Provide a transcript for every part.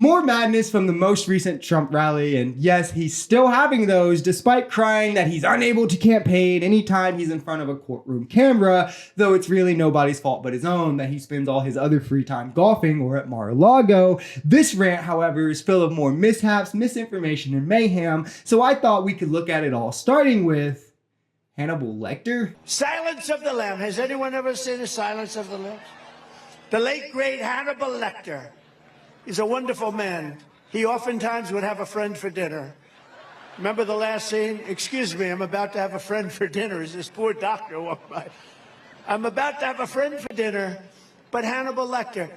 More madness from the most recent Trump rally, and yes, he's still having those despite crying that he's unable to campaign anytime he's in front of a courtroom camera, though it's really nobody's fault but his own that he spends all his other free time golfing or at Mar-a-Lago. This rant, however, is full of more mishaps, misinformation, and mayhem, so I thought we could look at it all, starting with Hannibal Lecter. Silence of the Lambs. Has anyone ever seen a Silence of the Lambs? The late, great Hannibal Lecter. He's a wonderful man. He oftentimes would have a friend for dinner. Remember the last scene? Excuse me, I'm about to have a friend for dinner. As this poor doctor walked by. I'm about to have a friend for dinner, but Hannibal Lecter,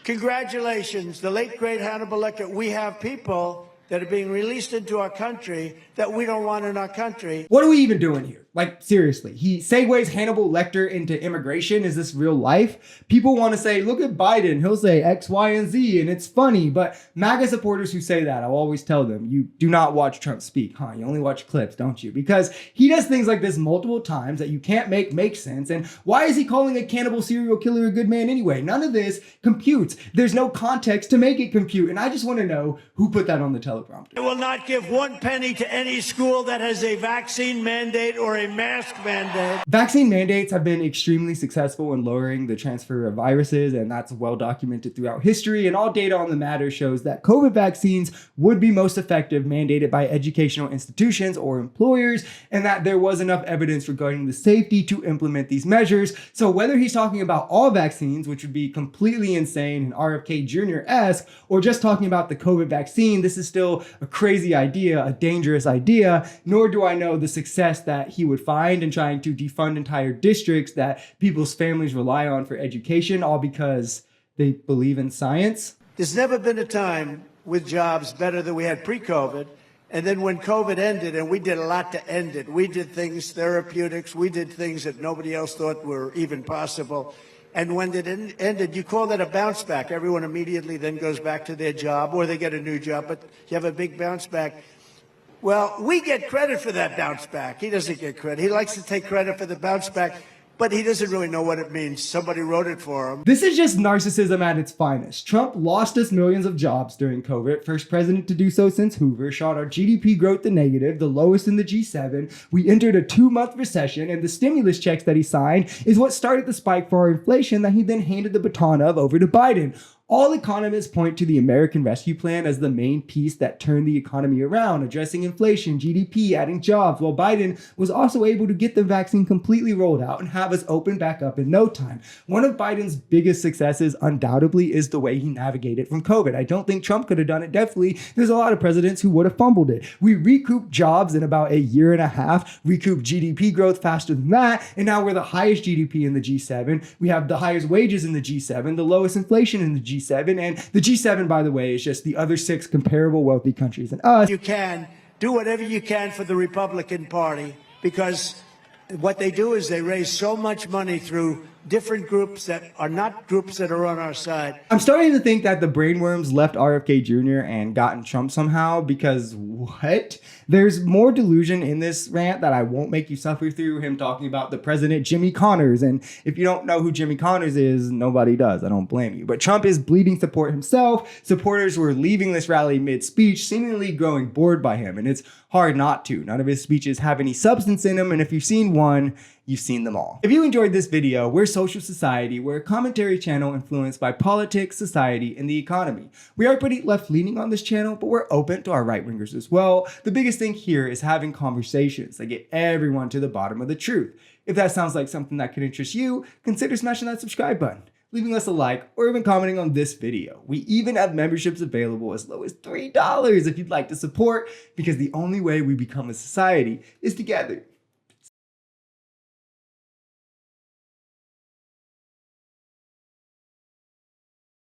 congratulations, the late, great Hannibal Lecter. We have people that are being released into our country that we don't want in our country. What are we even doing here? Like, seriously, he segues Hannibal Lecter into immigration. Is this real life? People want to say, look at Biden. He'll say X, Y, and Z, and it's funny. But MAGA supporters who say that, I'll always tell them, you do not watch Trump speak, huh? You only watch clips, don't you? Because he does things like this multiple times that you can't make sense. And why is he calling a cannibal serial killer a good man anyway? None of this computes. There's no context to make it compute. And I just want to know who put that on the teleprompter. I will not give 1 penny to any school that has a vaccine mandate or a mask mandate. Vaccine mandates have been extremely successful in lowering the transfer of viruses, and that's well documented throughout history, and all data on the matter shows that COVID vaccines would be most effective mandated by educational institutions or employers, and that there was enough evidence regarding the safety to implement these measures. So whether he's talking about all vaccines, which would be completely insane and RFK Jr.-esque, or just talking about the COVID vaccine, this is still a crazy idea, a dangerous idea, nor do I know the success that he would find in trying to defund entire districts that people's families rely on for education, all because they believe in science. There's never been a time with jobs better than we had pre-COVID. And then when COVID ended, and we did a lot to end it, we did things, therapeutics, we did things that nobody else thought were even possible. And when it ended, you call that a bounce back. Everyone immediately then goes back to their job, or they get a new job, but you have a big bounce back. Well, we get credit for that bounce back. He doesn't get credit. He likes to take credit for the bounce back, but he doesn't really know what it means. Somebody wrote it for him. This is just narcissism at its finest. Trump lost us millions of jobs during COVID, first president to do so since Hoover, shot our GDP growth to negative, the lowest in the G7. We entered a 2-month recession, and the stimulus checks that he signed is what started the spike for our inflation that he then handed the baton of over to Biden. All economists point to the American Rescue Plan as the main piece that turned the economy around, addressing inflation, GDP, adding jobs, while Biden was also able to get the vaccine completely rolled out and have us open back up in no time. One of Biden's biggest successes undoubtedly is the way he navigated from COVID. I don't think Trump could have done it. Definitely, there's a lot of presidents who would have fumbled it. We recouped jobs in about a year and a half, recouped GDP growth faster than that, and now we're the highest GDP in the G7. We have the highest wages in the G7, the lowest inflation in the G7, and the G7, by the way, is just the other 6 comparable wealthy countries and us. You can do whatever you can for the Republican Party, because what they do is they raise so much money through different groups that are not groups that are on our side. I'm starting to think that the brainworms left RFK Jr. and gotten Trump somehow, because what? There's more delusion in this rant that I won't make you suffer through, him talking about the president Jimmy Connors. And if you don't know who Jimmy Connors is, nobody does. I don't blame you. But Trump is bleeding support himself. Supporters were leaving this rally mid-speech, seemingly growing bored by him. And it's hard not to. None of his speeches have any substance in them. And if you've seen one, you've seen them all. If you enjoyed this video, we're Social Society. We're a commentary channel influenced by politics, society, and the economy. We are pretty left-leaning on this channel, but we're open to our right-wingers as well. The biggest thing here is having conversations that get everyone to the bottom of the truth. If that sounds like something that could interest you, consider smashing that subscribe button, leaving us a like, or even commenting on this video. We even have memberships available as low as $3 if you'd like to support, because the only way we become a society is together.